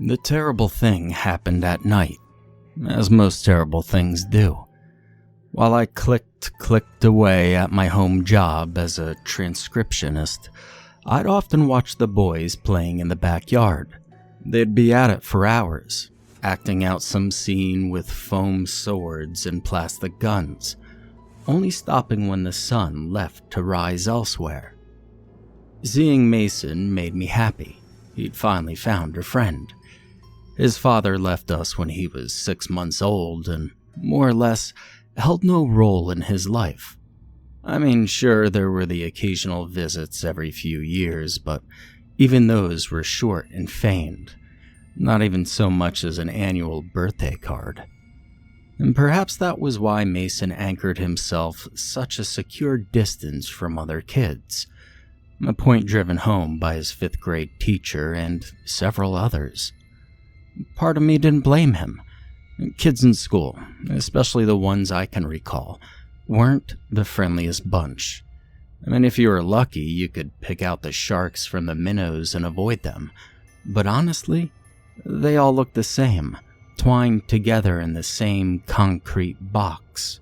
The terrible thing happened at night, as most terrible things do. While I clicked away at my home job as a transcriptionist, I'd often watch the boys playing in the backyard. They'd be at it for hours, acting out some scene with foam swords and plastic guns, only stopping when the sun left to rise elsewhere. Seeing Mason made me happy. He'd finally found a friend. His father left us when he was 6 months old and, more or less, held no role in his life. I mean, sure, there were the occasional visits every few years, but even those were short and feigned. Not even so much as an annual birthday card. And perhaps that was why Mason anchored himself such a secure distance from other kids, a point driven home by his 5th grade teacher and several others. Part of me didn't blame him. Kids in school, especially the ones I can recall, weren't the friendliest bunch. I mean, if you were lucky, you could pick out the sharks from the minnows and avoid them. But honestly, they all looked the same, twined together in the same concrete box.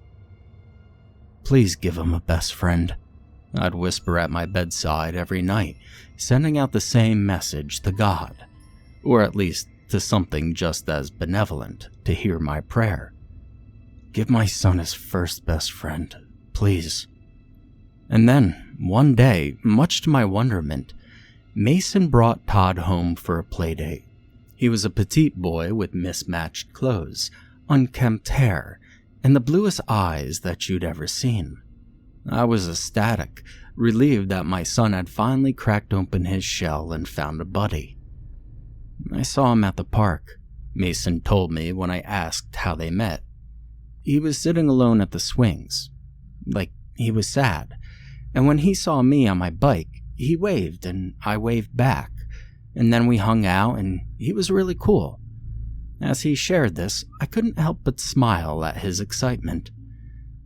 "Please give him a best friend," I'd whisper at my bedside every night, sending out the same message to God, or at least to something just as benevolent to hear my prayer. "Give my son his first best friend, please." And then, one day, much to my wonderment, Mason brought Todd home for a playdate. He was a petite boy with mismatched clothes, unkempt hair, and the bluest eyes that you'd ever seen. I was ecstatic, relieved that my son had finally cracked open his shell and found a buddy. "I saw him at the park," Mason told me when I asked how they met. "He was sitting alone at the swings. Like, he was sad. And when he saw me on my bike, he waved and I waved back. And then we hung out and he was really cool." As he shared this, I couldn't help but smile at his excitement.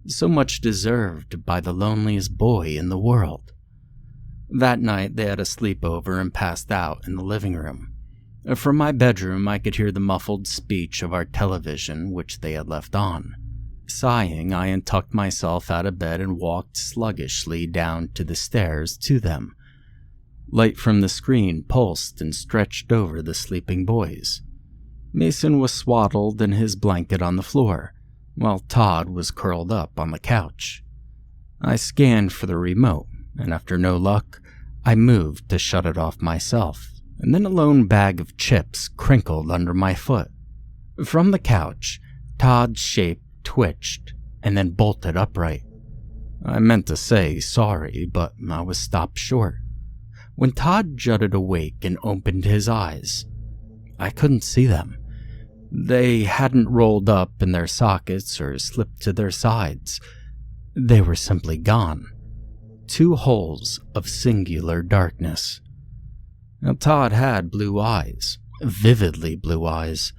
So much deserved by the loneliest boy in the world. That night, they had a sleepover and passed out in the living room. From my bedroom, I could hear the muffled speech of our television, which they had left on. Sighing, I untucked myself out of bed and walked sluggishly down to the stairs to them. Light from the screen pulsed and stretched over the sleeping boys. Mason was swaddled in his blanket on the floor, while Todd was curled up on the couch. I scanned for the remote, and after no luck, I moved to shut it off myself. And then a lone bag of chips crinkled under my foot. From the couch, Todd's shape twitched and then bolted upright. I meant to say sorry, but I was stopped short. When Todd jutted awake and opened his eyes, I couldn't see them. They hadn't rolled up in their sockets or slipped to their sides. They were simply gone. 2 holes of singular darkness. Now, Todd had blue eyes, vividly blue eyes,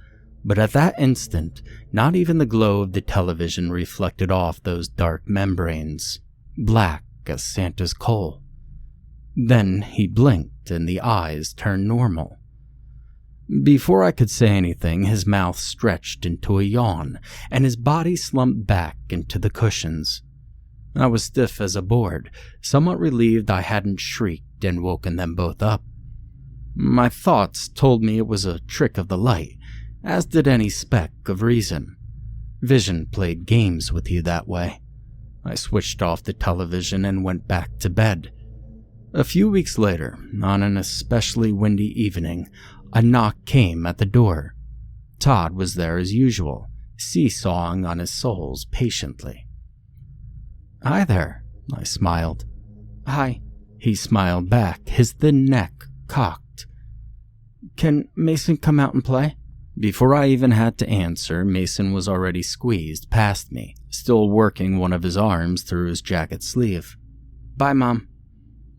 but at that instant, not even the glow of the television reflected off those dark membranes, black as Santa's coal. Then he blinked and the eyes turned normal. Before I could say anything, his mouth stretched into a yawn, and his body slumped back into the cushions. I was stiff as a board, somewhat relieved I hadn't shrieked and woken them both up. My thoughts told me it was a trick of the light, as did any speck of reason. Vision played games with you that way. I switched off the television and went back to bed. A few weeks later, on an especially windy evening, a knock came at the door. Todd was there as usual, seesawing on his soles patiently. "Hi there," I smiled. "Hi," he smiled back, his thin neck cocked. "Can Mason come out and play?" Before I even had to answer, Mason was already squeezed past me, still working one of his arms through his jacket sleeve. "Bye, Mom."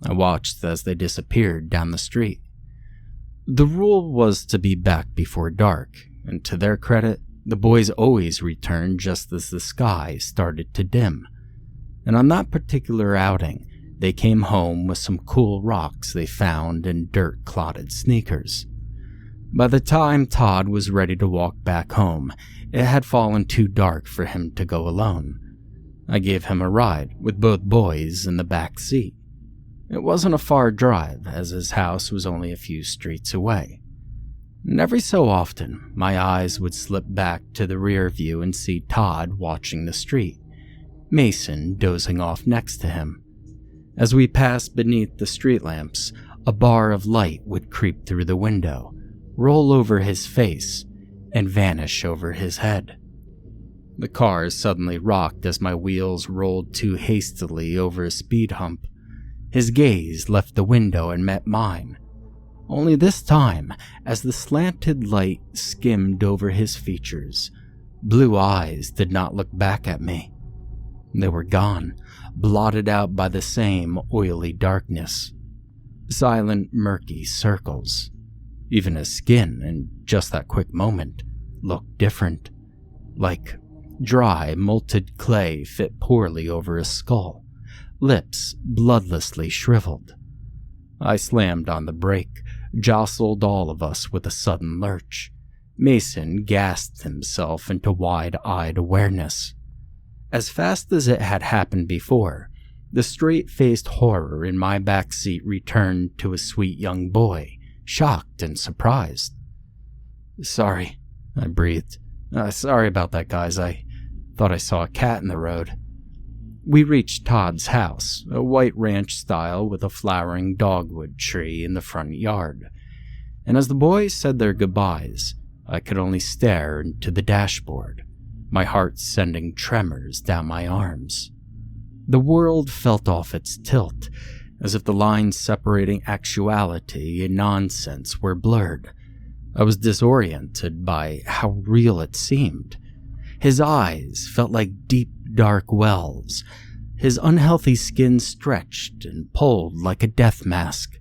I watched as they disappeared down the street. The rule was to be back before dark, and to their credit, the boys always returned just as the sky started to dim. And on that particular outing, they came home with some cool rocks they found and dirt-clotted sneakers. By the time Todd was ready to walk back home, it had fallen too dark for him to go alone. I gave him a ride, with both boys in the back seat. It wasn't a far drive, as his house was only a few streets away. And every so often, my eyes would slip back to the rear view and see Todd watching the street, Mason dozing off next to him. As we passed beneath the street lamps, a bar of light would creep through the window, roll over his face, and vanish over his head. The car suddenly rocked as my wheels rolled too hastily over a speed hump. His gaze left the window and met mine. Only this time, as the slanted light skimmed over his features, blue eyes did not look back at me. They were gone, blotted out by the same oily darkness. Silent, murky circles. Even his skin, in just that quick moment, looked different. Like dry, molted clay fit poorly over his skull, lips bloodlessly shriveled. I slammed on the brake, jostled all of us with a sudden lurch. Mason gasped himself into wide-eyed awareness. As fast as it had happened before, the straight-faced horror in my backseat returned to a sweet young boy, shocked and surprised. "Sorry," I breathed. Sorry about that, guys. I thought I saw a cat in the road." We reached Todd's house, a white ranch style with a flowering dogwood tree in the front yard. And as the boys said their goodbyes, I could only stare into the dashboard, my heart sending tremors down my arms. The world felt off its tilt, as if the lines separating actuality and nonsense were blurred. I was disoriented by how real it seemed. His eyes felt like deep, dark wells. His unhealthy skin stretched and pulled like a death mask.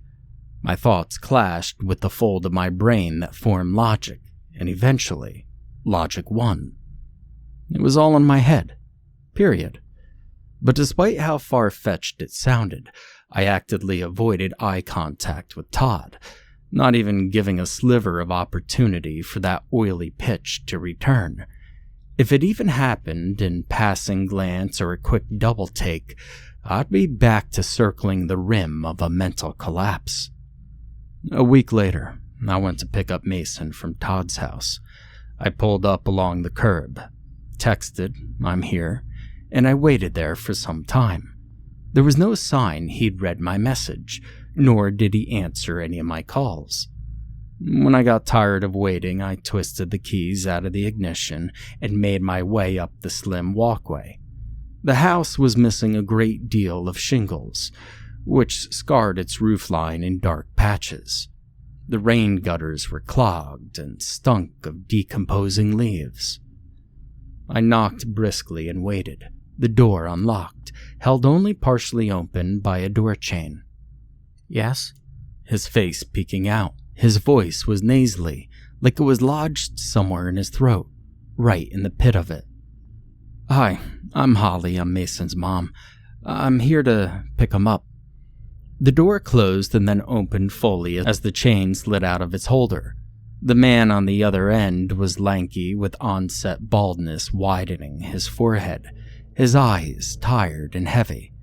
My thoughts clashed with the fold of my brain that formed logic, and eventually, logic won. It was all in my head. Period. But despite how far-fetched it sounded, I actively avoided eye contact with Todd, not even giving a sliver of opportunity for that oily pitch to return. If it even happened in passing glance or a quick double take, I'd be back to circling the rim of a mental collapse. A week later, I went to pick up Mason from Todd's house. I pulled up along the curb, texted, "I'm here," and I waited there for some time. There was no sign he'd read my message, nor did he answer any of my calls. When I got tired of waiting, I twisted the keys out of the ignition and made my way up the slim walkway. The house was missing a great deal of shingles, which scarred its roofline in dark patches. The rain gutters were clogged and stunk of decomposing leaves. I knocked briskly and waited, the door unlocked, held only partially open by a door chain. "Yes?" His face peeking out. His voice was nasally, like it was lodged somewhere in his throat, right in the pit of it. "Hi, I'm Holly. I'm Mason's mom. I'm here to pick him up." The door closed and then opened fully as the chain slid out of its holder. The man on the other end was lanky, with onset baldness widening his forehead, his eyes tired and heavy.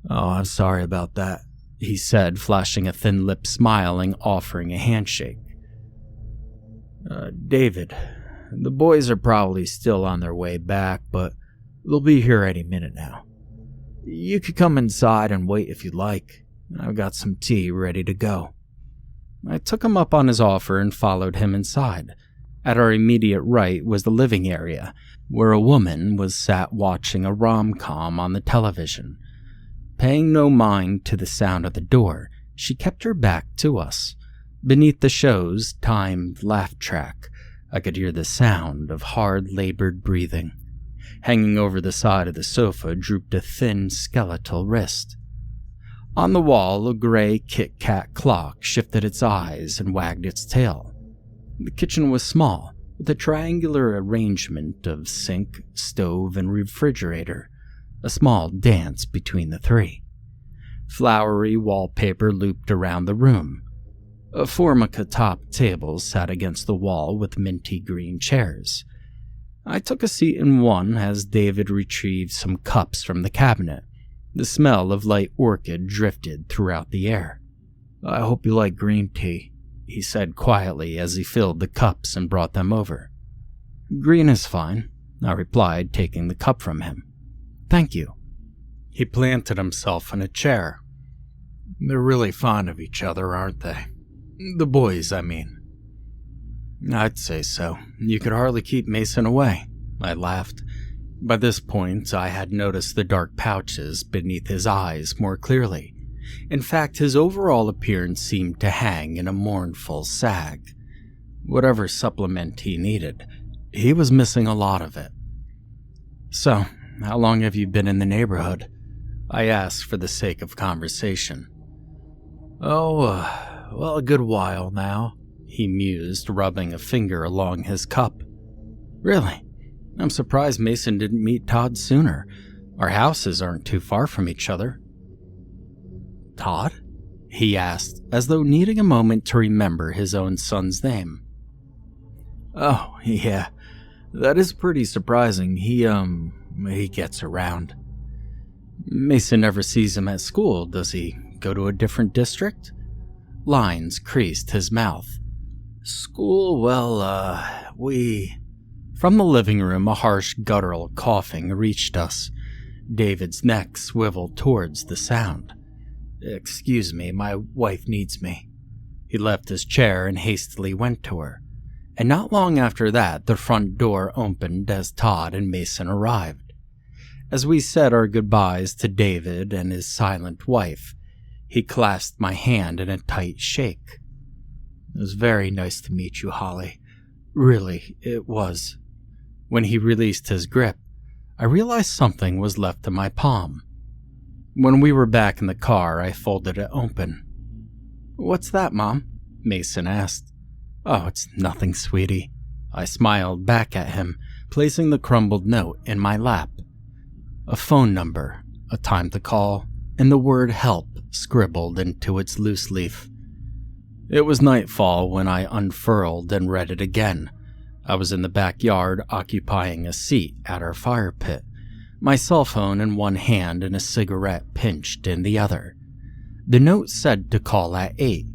"Oh, I'm sorry about that," he said, flashing a thin-lipped smile and offering a handshake. David, the boys are probably still on their way back, but they'll be here any minute now. You could come inside and wait if you'd like. I've got some tea ready to go." I took him up on his offer and followed him inside. At our immediate right was the living area, where a woman was sat watching a rom-com on the television. Paying no mind to the sound of the door, she kept her back to us. Beneath the show's timed laugh track, I could hear the sound of hard-labored breathing. Hanging over the side of the sofa drooped a thin skeletal wrist. On the wall, a gray Kit Kat clock shifted its eyes and wagged its tail. The kitchen was small, with a triangular arrangement of sink, stove, and refrigerator, a small dance between the three. Flowery wallpaper looped around the room. Formica-top tables sat against the wall with minty green chairs. I took a seat in one as David retrieved some cups from the cabinet. The smell of light orchid drifted throughout the air. "I hope you like green tea," he said quietly as he filled the cups and brought them over. "Green is fine," I replied, taking the cup from him. "Thank you." He planted himself in a chair. "They're really fond of each other, aren't they? The boys, I mean." "I'd say so. You could hardly keep Mason away," I laughed. By this point, I had noticed the dark pouches beneath his eyes more clearly. In fact, his overall appearance seemed to hang in a mournful sag. Whatever supplement he needed, he was missing a lot of it. "So, how long have you been in the neighborhood?" I asked for the sake of conversation. Well, a good while now," he mused, rubbing a finger along his cup. "Really? I'm surprised Mason didn't meet Todd sooner. Our houses aren't too far from each other." "Todd?" he asked, as though needing a moment to remember his own son's name. "Oh, yeah. That is pretty surprising. He gets around." "Mason never sees him at school, does he? Go to a different district?" Lines creased his mouth. "School, well, we..." From the living room, a harsh guttural coughing reached us. David's neck swiveled towards the sound. "Excuse me, my wife needs me." He left his chair and hastily went to her. And not long after that, the front door opened as Todd and Mason arrived. As we said our goodbyes to David and his silent wife, he clasped my hand in a tight shake. "It was very nice to meet you, Holly. Really, it was." When he released his grip, I realized something was left in my palm. When we were back in the car, I folded it open. "What's that, Mom?" Mason asked. "Oh, it's nothing, sweetie." I smiled back at him, placing the crumbled note in my lap. A phone number, a time to call, and the word help scribbled into its loose leaf. It was nightfall when I unfurled and read it again. I was in the backyard occupying a seat at our fire pit, my cell phone in one hand and a cigarette pinched in the other. The note said to call at 8,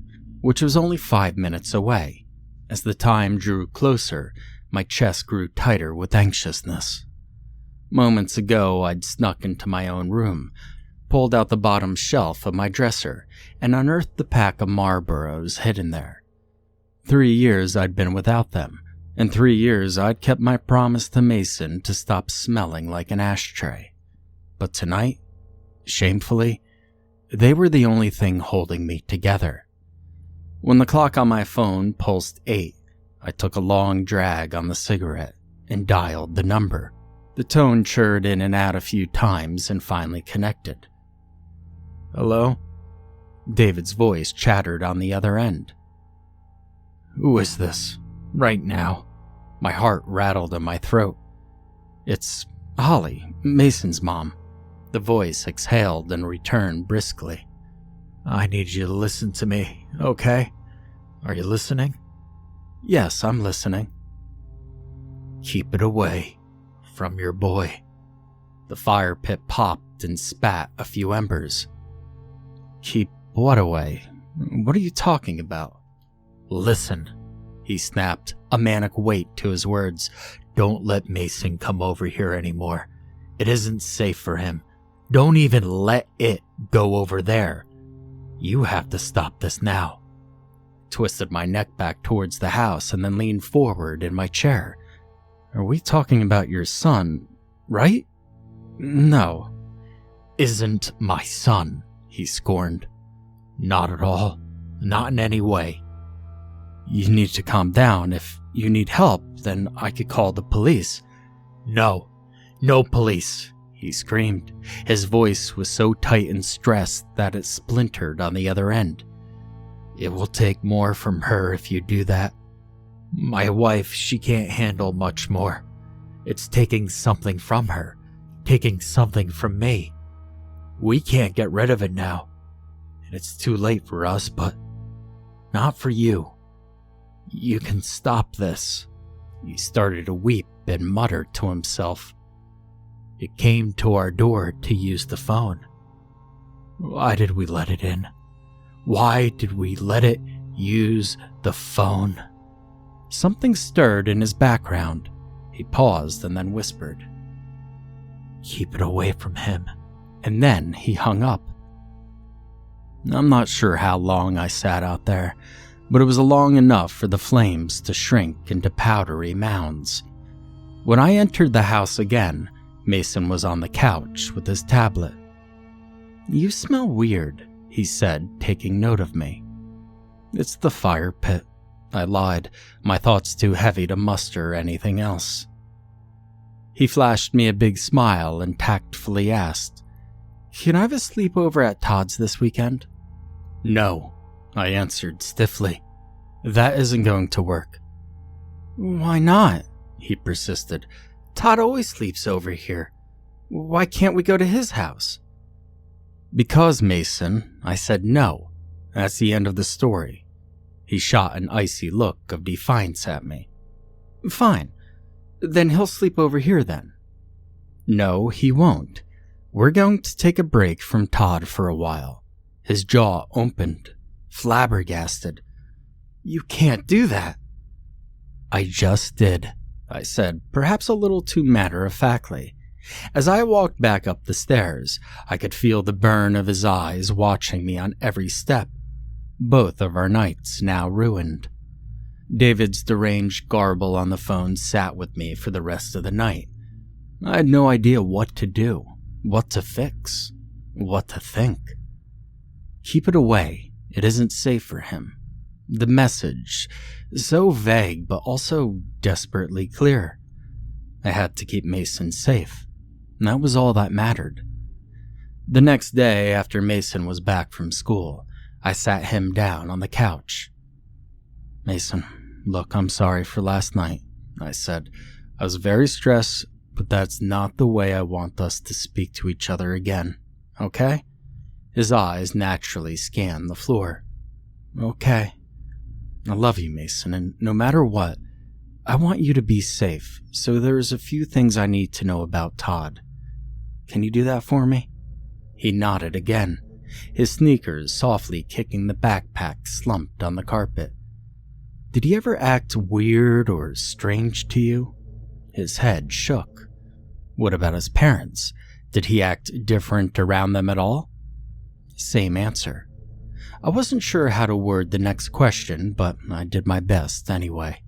which was only 5 minutes away. As the time drew closer, my chest grew tighter with anxiousness. Moments ago, I'd snuck into my own room, pulled out the bottom shelf of my dresser, and unearthed the pack of Marlboros hidden there. 3 years I'd been without them. In 3 years, I'd kept my promise to Mason to stop smelling like an ashtray. But tonight, shamefully, they were the only thing holding me together. When the clock on my phone pulsed 8, I took a long drag on the cigarette and dialed the number. The tone churred in and out a few times and finally connected. "Hello?" David's voice chattered on the other end. "Who is this? Right now?" My heart rattled in my throat. "It's Holly, Mason's mom." The voice exhaled and returned briskly. "I need you to listen to me, okay? Are you listening?" "Yes, I'm listening." "Keep it away from your boy." The fire pit popped and spat a few embers. "Keep what away? What are you talking about?" "Listen," he snapped, a manic weight to his words. "Don't let Mason come over here anymore. It isn't safe for him. Don't even let it go over there. You have to stop this now." Twisted my neck back towards the house and then leaned forward in my chair. "Are we talking about your son, right?" "No." "Isn't my son," he scorned. "Not at all. Not in any way." "You need to calm down. If you need help, then I could call the police." No police," he screamed. His voice was so tight and stressed that it splintered on the other end. "It will take more from her if you do that. My wife, she can't handle much more. It's taking something from her, taking something from me. We can't get rid of it now. And it's too late for us, but Not for you. You can stop this." He started to weep and muttered to himself. "It came to our door to use the phone. Why did we let it in? Why did we let it use the phone?" Something stirred in his background. He paused and then whispered, "Keep it away from him." And then he hung up. I'm not sure how long I sat out there, but it was long enough for the flames to shrink into powdery mounds. When I entered the house again, Mason was on the couch with his tablet. "You smell weird," he said, taking note of me. "It's the fire pit," I lied, my thoughts too heavy to muster anything else. He flashed me a big smile and tactfully asked, "Can I have a sleepover at Todd's this weekend?" "No," I answered stiffly. "That isn't going to work." "Why not?" he persisted. "Todd always sleeps over here. Why can't we go to his house?" "Because, Mason," I said no. That's the end of the story. He shot an icy look of defiance at me. "Fine. Then he'll sleep over here then." "No, he won't. We're going to take a break from Todd for a while." His jaw opened, flabbergasted. "You can't do that." "I just did," I said, perhaps a little too matter-of-factly. As I walked back up the stairs, I could feel the burn of his eyes watching me on every step. Both of our nights now ruined. David's deranged garble on the phone sat with me for the rest of the night. I had no idea what to do, what to fix, what to think. Keep it away. It isn't safe for him. The message, so vague but also desperately clear. I had to keep Mason safe. That was all that mattered. The next day, after Mason was back from school, I sat him down on the couch. "Mason, look, I'm sorry for last night," I said. "I was very stressed, but that's not the way I want us to speak to each other again, okay?" His eyes naturally scanned the floor. "Okay. I love you, Mason, and no matter what, I want you to be safe, so there's a few things I need to know about Todd. Can you do that for me?" He nodded again, his sneakers softly kicking the backpack slumped on the carpet. "Did he ever act weird or strange to you?" His head shook. "What about his parents? Did he act different around them at all?" Same answer. I wasn't sure how to word the next question, but I did my best anyway.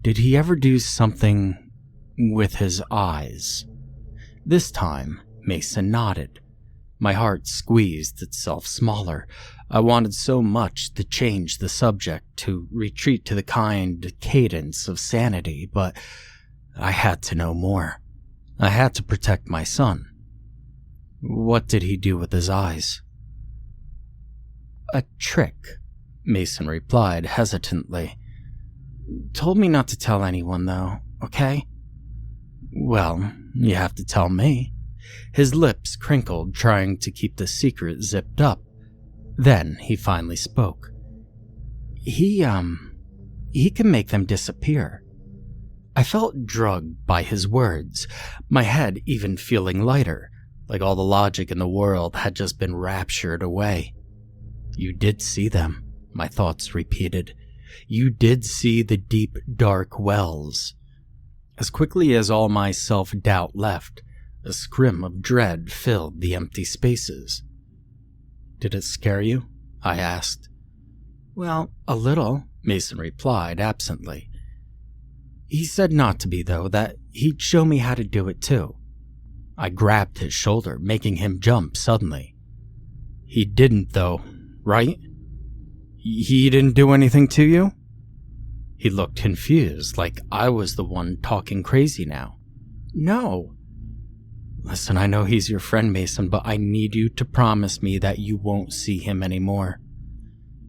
"Did he ever do something with his eyes?" This time, Mason nodded. My heart squeezed itself smaller. I wanted so much to change the subject, to retreat to the kind cadence of sanity, but I had to know more. I had to protect my son. "What did he do with his eyes?" "A trick," Mason replied hesitantly. "Told me not to tell anyone, though, okay?" "Well, you have to tell me." His lips crinkled, trying to keep the secret zipped up. Then he finally spoke. He can make them disappear." I felt drugged by his words, my head even feeling lighter, like all the logic in the world had just been raptured away. "You did see them," my thoughts repeated. "You did see the deep, dark wells." As quickly as all my self-doubt left, a scrim of dread filled the empty spaces. "Did it scare you?" I asked. "Well, a little," Mason replied absently. "He said not to be, though, that he'd show me how to do it too." I grabbed his shoulder, making him jump suddenly. "He didn't, though, right? He didn't do anything to you?" He looked confused, like I was the one talking crazy now. "No." "Listen, I know he's your friend, Mason, but I need you to promise me that you won't see him anymore."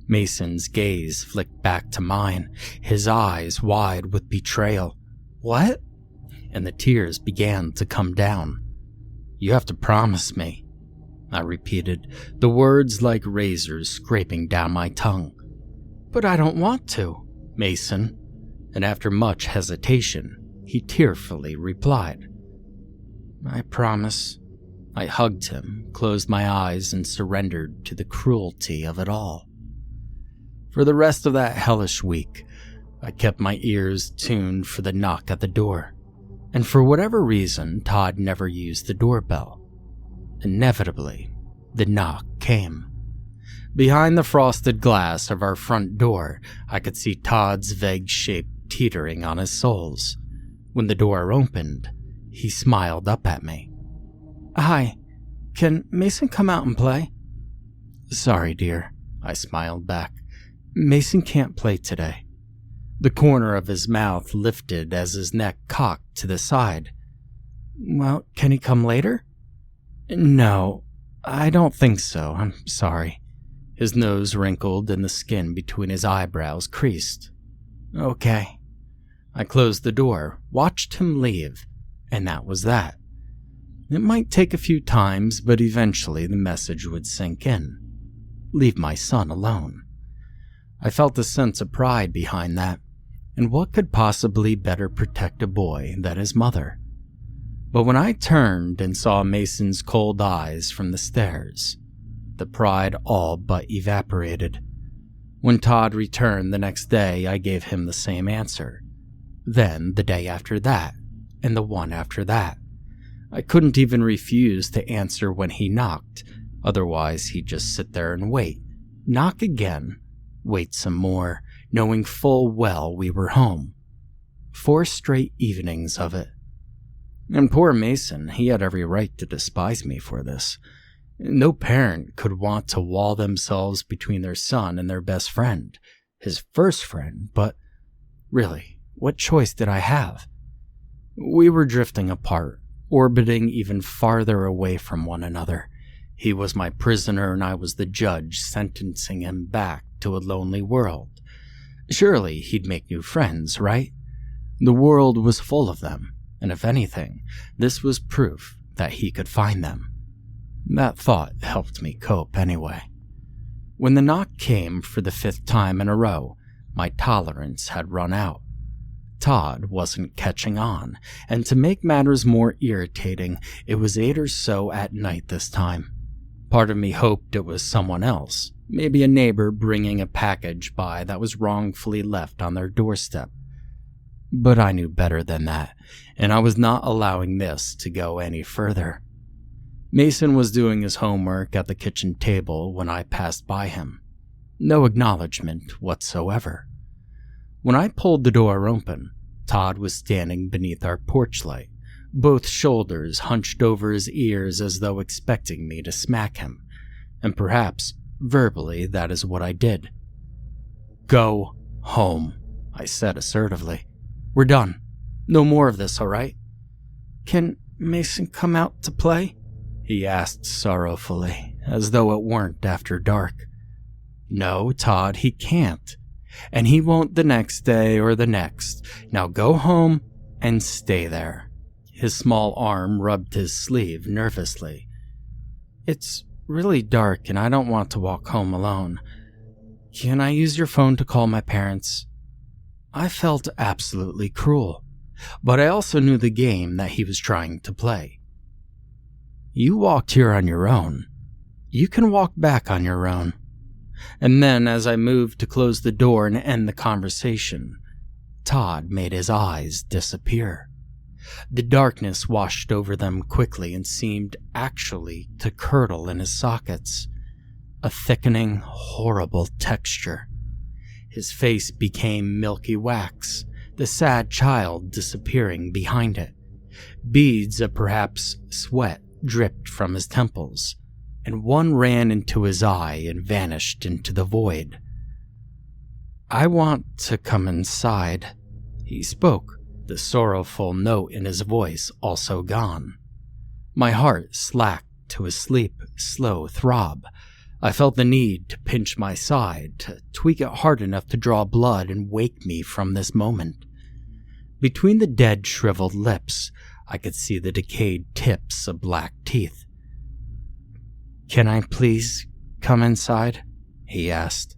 Mason's gaze flicked back to mine, his eyes wide with betrayal. "What?" And the tears began to come down. "You have to promise me," I repeated, the words like razors scraping down my tongue. But I don't want to, Mason. And after much hesitation, he tearfully replied, I promise. I hugged him, closed my eyes, and surrendered to the cruelty of it all. For the rest of that hellish week, I kept my ears tuned for the knock at the door, and for whatever reason, Todd never used the doorbell. Inevitably, the knock came. Behind the frosted glass of our front door, I could see Todd's vague shape teetering on his soles. When the door opened, he smiled up at me. Hi, can Mason come out and play? Sorry, dear, I smiled back. Mason can't play today. The corner of his mouth lifted as his neck cocked to the side. Well, can he come later? No, I don't think so. I'm sorry. His nose wrinkled and the skin between his eyebrows creased. Okay. I closed the door, watched him leave, and that was that. It might take a few times, but eventually the message would sink in. Leave my son alone. I felt a sense of pride behind that, and what could possibly better protect a boy than his mother? But when I turned and saw Mason's cold eyes from the stairs, the pride all but evaporated. When Todd returned the next day, I gave him the same answer. Then the day after that, and the one after that. I couldn't even refuse to answer when he knocked, otherwise he'd just sit there and wait. Knock again, wait some more, knowing full well we were home. 4 straight evenings of it. And poor Mason, he had every right to despise me for this. No parent could want to wall themselves between their son and their best friend, his first friend, but really, what choice did I have? We were drifting apart, orbiting even farther away from one another. He was my prisoner and I was the judge sentencing him back to a lonely world. Surely he'd make new friends, right? The world was full of them, and if anything, this was proof that he could find them. That thought helped me cope anyway. When the knock came for the 5th time in a row, my tolerance had run out. Todd wasn't catching on, and to make matters more irritating, it was 8 or so at night this time. Part of me hoped it was someone else, maybe a neighbor bringing a package by that was wrongfully left on their doorstep. But I knew better than that, and I was not allowing this to go any further. Mason was doing his homework at the kitchen table when I passed by him. No acknowledgement whatsoever. When I pulled the door open, Todd was standing beneath our porch light, both shoulders hunched over his ears as though expecting me to smack him. And perhaps, verbally, that is what I did. Go home, I said assertively. We're done. No more of this, all right? Can Mason come out to play? He asked sorrowfully, as though it weren't after dark. No, Todd, he can't. And he won't the next day or the next. Now go home and stay there. His small arm rubbed his sleeve nervously. It's really dark and I don't want to walk home alone. Can I use your phone to call my parents? I felt absolutely cruel, but I also knew the game that he was trying to play. You walked here on your own. You can walk back on your own. And then, as I moved to close the door and end the conversation, Todd made his eyes disappear. The darkness washed over them quickly and seemed actually to curdle in his sockets. A thickening, horrible texture. His face became milky wax, the sad child disappearing behind it. Beads of perhaps sweat dripped from his temples, and one ran into his eye and vanished into the void. I want to come inside, he spoke, the sorrowful note in his voice also gone. My heart slacked to a slow throb. I felt the need to pinch my side, to tweak it hard enough to draw blood and wake me from this moment. Between the dead, shriveled lips, I could see the decayed tips of black teeth. Can I please come inside? He asked.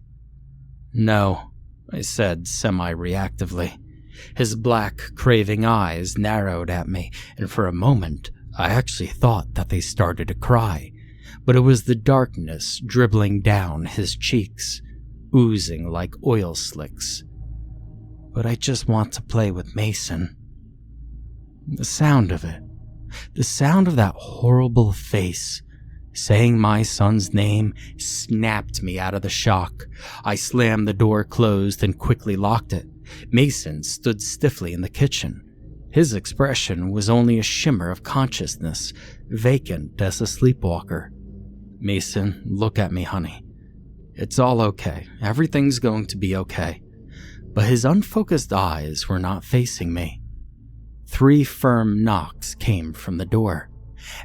No, I said semi-reactively. His black, craving eyes narrowed at me, and for a moment, I actually thought that they started to cry. But it was the darkness dribbling down his cheeks, oozing like oil slicks. But I just want to play with Mason. The sound of it. The sound of that horrible face saying my son's name snapped me out of the shock. I slammed the door closed and quickly locked it. Mason stood stiffly in the kitchen. His expression was only a shimmer of consciousness, vacant as a sleepwalker. Mason, look at me, honey. It's all okay. Everything's going to be okay. But his unfocused eyes were not facing me. 3 firm knocks came from the door,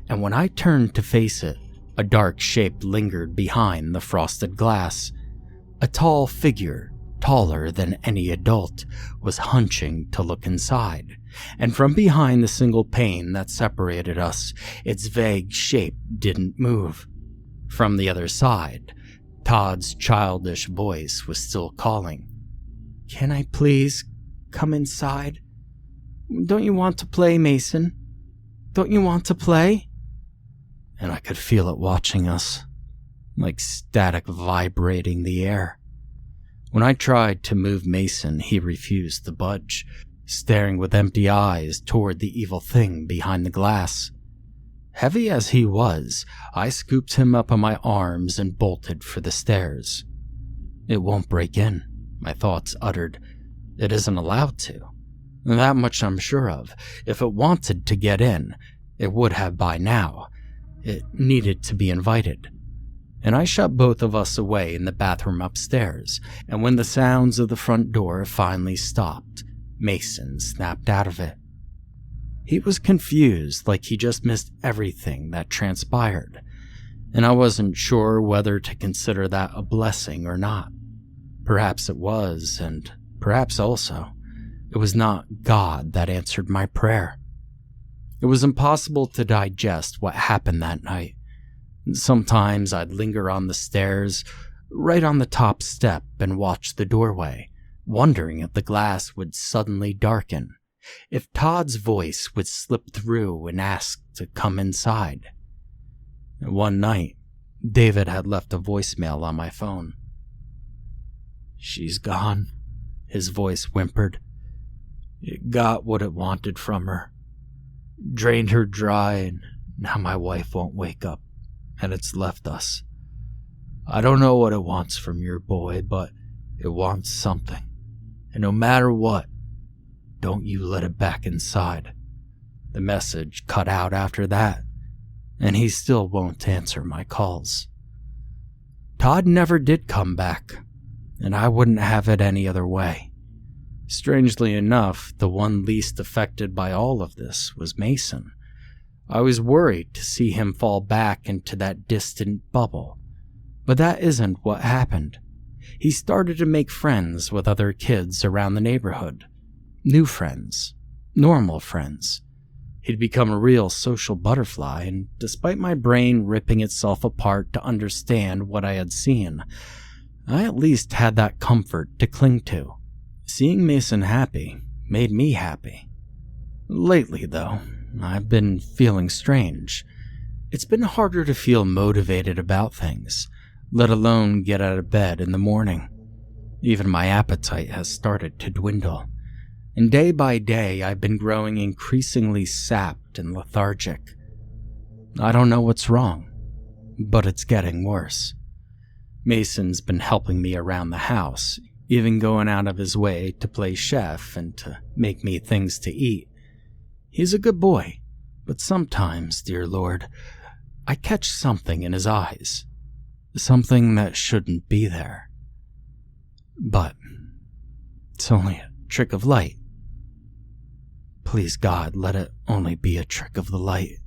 and when I turned to face it, a dark shape lingered behind the frosted glass. A tall figure, taller than any adult, was hunching to look inside, and from behind the single pane that separated us, its vague shape didn't move. From the other side, Todd's childish voice was still calling. "Can I please come inside? Don't you want to play, Mason? Don't you want to play?" And I could feel it watching us, like static vibrating the air. When I tried to move Mason, he refused to budge, staring with empty eyes toward the evil thing behind the glass. Heavy as he was, I scooped him up in my arms and bolted for the stairs. It won't break in, my thoughts uttered. It isn't allowed to. That much I'm sure of. If it wanted to get in, it would have by now. It needed to be invited. And I shut both of us away in the bathroom upstairs, and when the sounds of the front door finally stopped, Mason snapped out of it. He was confused, like he just missed everything that transpired, and I wasn't sure whether to consider that a blessing or not. Perhaps it was, and perhaps also, it was not God that answered my prayer. It was impossible to digest what happened that night. Sometimes I'd linger on the stairs, right on the top step, and watch the doorway, wondering if the glass would suddenly darken, if Todd's voice would slip through and ask to come inside. One night, David had left a voicemail on my phone. "She's gone," his voice whimpered. "It got what it wanted from her. Drained her dry, and now my wife won't wake up, and it's left us. I don't know what it wants from your boy, but it wants something. And no matter what, don't you let it back inside." The message cut out after that, and he still won't answer my calls. Todd never did come back, and I wouldn't have it any other way. Strangely enough, the one least affected by all of this was Mason. I was worried to see him fall back into that distant bubble, but that isn't what happened. He started to make friends with other kids around the neighborhood. New friends. Normal friends. He'd become a real social butterfly, and despite my brain ripping itself apart to understand what I had seen, I at least had that comfort to cling to. Seeing Mason happy made me happy. Lately, though, I've been feeling strange. It's been harder to feel motivated about things, let alone get out of bed in the morning. Even my appetite has started to dwindle, and day by day I've been growing increasingly sapped and lethargic. I don't know what's wrong, but it's getting worse. Mason's been helping me around the house, even going out of his way to play chef and to make me things to eat. He's a good boy, but sometimes, dear Lord, I catch something in his eyes. Something that shouldn't be there. But it's only a trick of light. Please, God, let it only be a trick of the light.